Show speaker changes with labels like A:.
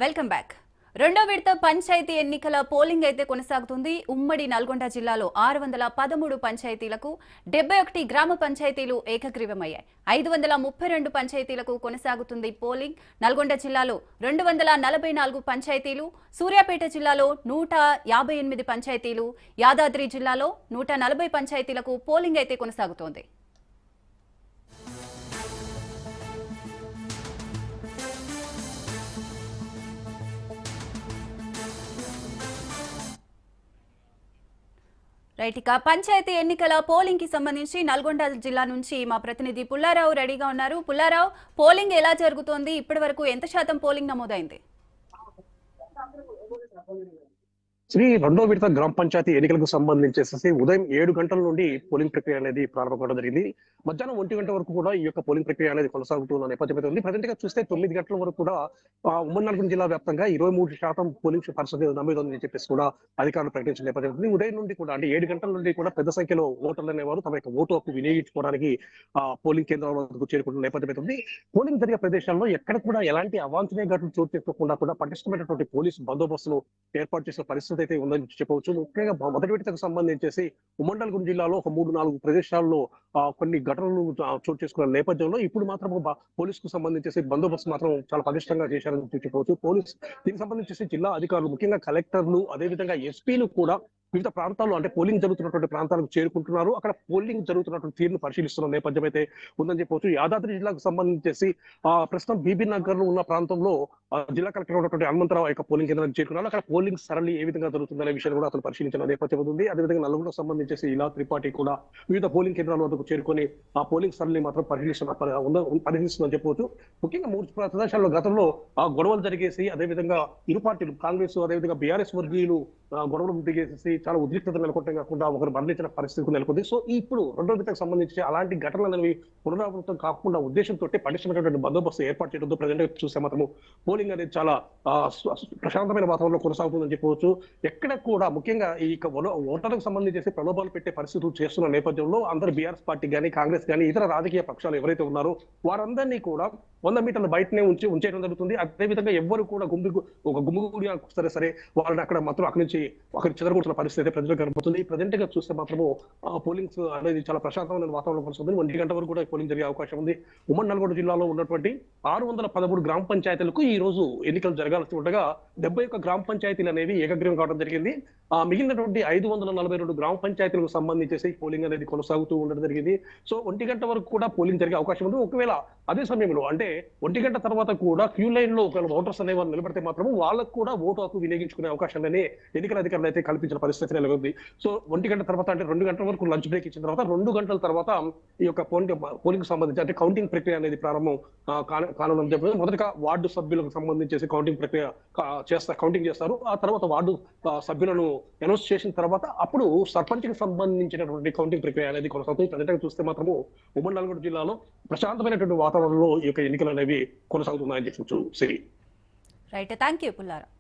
A: Welcome back. రెండో విడత పంచాయతీ ఎన్నికల పోలింగ్ అయితే కొనసాగుతుంది. ఉమ్మడి నల్గొండ జిల్లాలో 613 పంచాయతీలకు 71 గ్రామ పంచాయతీలు ఏకగ్రీవమయ్యాయి. 532 పంచాయతీలకు కొనసాగుతుంది పోలింగ్. నల్గొండ జిల్లాలో 244 పంచాయతీలు, సూర్యాపేట జిల్లాలో 158 పంచాయతీలు, యాదాద్రి జిల్లాలో 140 పంచాయతీలకు పోలింగ్ అయితే కొనసాగుతోంది. రైట్, ఇక పంచాయతీ ఎన్నికల పోలింగ్ కి సంబంధించి నల్గొండ జిల్లా నుంచి మా ప్రతినిధి పుల్లారావు రెడీగా ఉన్నారు. పుల్లారావు, పోలింగ్ ఎలా జరుగుతోంది? ఇప్పటి వరకు ఎంత శాతం పోలింగ్ నమోదైంది?
B: రెండో విడత గ్రామ పంచాయతీ ఎన్నికలకు సంబంధించేసి ఉదయం 7 గంటల నుండి పోలింగ్ ప్రక్రియ అనేది ప్రారంభం కావడం జరిగింది. మధ్యాహ్నం 1 గంట వరకు కూడా ఈ యొక్క పోలింగ్ ప్రక్రియ అనేది కొనసాగుతున్న నేపథ్యం ఉంది. ప్రజెంట్ గా చూస్తే 9 గంటల వరకు కూడా ఉమ్మడి నల్గొండ జిల్లా వ్యాప్తంగా 23% పోలింగ్ పర్సెంటేజ్ నమోదైందని చెప్పేసి కూడా అధికారులు ప్రకటించిన నేపథ్యం ఉంది. ఉదయం నుండి కూడా అంటే 7 గంటల నుండి కూడా పెద్ద సంఖ్యలో ఓటర్లు అనేవారు తమ యొక్క ఓటు హక్కు వినియోగించుకోవడానికి పోలింగ్ కేంద్రాల వరకు చేరుకుంటున్న నేపథ్యం ఉంది. పోలింగ్ జరిగే ప్రదేశాల్లో ఎక్కడ కూడా ఎలాంటి అవాంఛనీయ ఘటనలు చోటు చేసుకోకుండా కూడా పటిష్టమైనటువంటి పోలీసు బందోబస్తును ఏర్పాటు చేసిన పరిస్థితి అయితే ఉందని చెప్పవచ్చు. ముఖ్యంగా మొదటి విడతకు సంబంధించేసి ఉమ్మడి నల్గొండ జిల్లాలో ఒక 3-4 ప్రదేశాల్లో కొన్ని ఘటనలు చోటు చేసుకున్న నేపథ్యంలో ఇప్పుడు మాత్రం పోలీసుకు సంబంధించేసి బందోబస్తు మాత్రం చాలా పటిష్టంగా చేశారని చెప్పవచ్చు. దీనికి సంబంధించేసి జిల్లా అధికారులు ముఖ్యంగా కలెక్టర్లు అదేవిధంగా ఎస్పీలు కూడా వివిధ ప్రాంతాల్లో అంటే పోలింగ్ జరుగుతున్నటువంటి ప్రాంతాలకు చేరుకుంటున్నారు. అక్కడ పోలింగ్ జరుగుతున్నటువంటి తీరును పరిశీలిస్తున్న నేపథ్యం అయితే ఉందని చెప్పవచ్చు. యాదాద్రి జిల్లాకు సంబంధించేసి ప్రస్తుతం బీబీ నగర్ లో ఉన్న ప్రాంతంలో జిల్లా కలెక్టర్ ఉన్నటువంటి హనుమంతరావు యొక్క పోలింగ్ కేంద్రానికి చేరుకున్నారు. అక్కడ పోలింగ్ సరళి ఏ విధంగా జరుగుతుందనే విషయాన్ని కూడా అతను పరిశీలించిన నేపథ్యం ఉంది. అదేవిధంగా నల్గొండకు సంబంధించేసి ఇలా త్రిపాఠి కూడా వివిధ పోలింగ్ కేంద్రాల వద్దకు చేరుకొని ఆ పోలింగ్ సరళి మాత్రం పరిశీలిస్తుందని చెప్పవచ్చు. ముఖ్యంగా 3 ప్రదేశాల్లో గతంలో గొడవలు జరిగేసి అదేవిధంగా ఇరు పార్టీలు కాంగ్రెస్ అదేవిధంగా బీఆర్ఎస్ వర్గీయులు గొడవలు దిగేసి చాలా ఉద్రిక్తత నెలకొంటే కాకుండా ఒకరు మరణించిన పరిస్థితి నెలకొంది. సో ఇప్పుడు రెండో విడతకు సంబంధించి అలాంటి ఘటనలు అనేవి పునరావృతం కాకుండా ఉద్దేశంతో పటిష్టమైనటువంటి బందోబస్తు ఏర్పాటు చేయడంతో ప్రజెంట్ చూస్తే మాత్రము పోలింగ్ అనేది చాలా ప్రశాంతమైన వాతావరణంలో కొనసాగుతుందని చెప్పవచ్చు. ఎక్కడ కూడా ముఖ్యంగా ఈ ఓటర్లకు సంబంధించి ప్రలోభాలు పెట్టే పరిస్థితులు చేస్తున్న నేపథ్యంలో అందరూ బీఆర్ఎస్ పార్టీ కానీ కాంగ్రెస్ కానీ ఇతర రాజకీయ పక్షాలు ఎవరైతే ఉన్నారో వారందరినీ కూడా 100 మీటర్ల బయటనే ఉంచేయడం జరుగుతుంది. అదేవిధంగా ఎవరు కూడా గుమ్మిగూడి సరే వాళ్ళని అక్కడ మాత్రం అక్కడి నుంచి ఒకరి చెదరగొట్టిన పరిస్థితి ప్రజలకు కనబడుతుంది. ప్రజెంట్ గా చూస్తే మాత్రము పోలింగ్స్ అనేది చాలా ప్రశాంతమైన వాతావరణం కొనసాగుతుంది. 1 గంట వరకు కూడా పోలింగ్ జరిగే అవకాశం ఉంది. ఉమ్మడి నల్గొండ జిల్లాలో ఉన్నటువంటి 613 గ్రామ పంచాయతీలకు ఈ రోజు ఎన్నికలు జరగాల్సి ఉండగా 71 గ్రామ పంచాయతీలు అనేవి ఏకగ్రీవం కావడం జరిగింది. మిగిలినటువంటి 542 గ్రామ పంచాయతీలకు సంబంధించేసి పోలింగ్ అనేది కొనసాగుతూ ఉండడం జరిగింది. సో 1 గంట వరకు కూడా పోలింగ్ జరిగే అవకాశం ఉంది. ఒకవేళ అదే సమయంలో అంటే 1 గంట తర్వాత కూడా క్యూ లైన్ లో ఒకవేళ ఓటర్స్ అనేవారు నిలబడితే మాత్రం వాళ్ళకు కూడా ఓటు హక్కు వినియోగించుకునే అవకాశాన్ని ఎన్నికల అధికారులు అయితే కల్పించిన పరిస్థితి నెలకొంది. సో 1 గంట తర్వాత అంటే 2 గంటల వరకు లంచ్ బ్రేక్ ఇచ్చిన తర్వాత 2 గంటల తర్వాత ఈ యొక్క పోలింగ్ సంబంధించి అంటే కౌంటింగ్ ప్రక్రియ అనేది ప్రారంభం కానుందని చెప్పి మొదటగా వార్డు సభ్యులకు సంబంధించేసి కౌంటింగ్ చేస్తారు. ఆ తర్వాత వార్డు సభ్యులను అనౌన్స్ చేసిన తర్వాత అప్పుడు సర్పంచ్ కి సంబంధించినటువంటి కౌంటింగ్ ప్రక్రియ అనేది కొనసాగుతుంది. ప్రజెంట్గా చూస్తే మాత్రము ఉమ్మడి నల్గొండ జిల్లాలో ప్రశాంతమైనటువంటి వాతావరణంలో ఈ యొక్క ఎన్నికలు అనేవి కొనసాగుతున్నాయని చెప్పచ్చు.
A: Right, thank you Pullarao.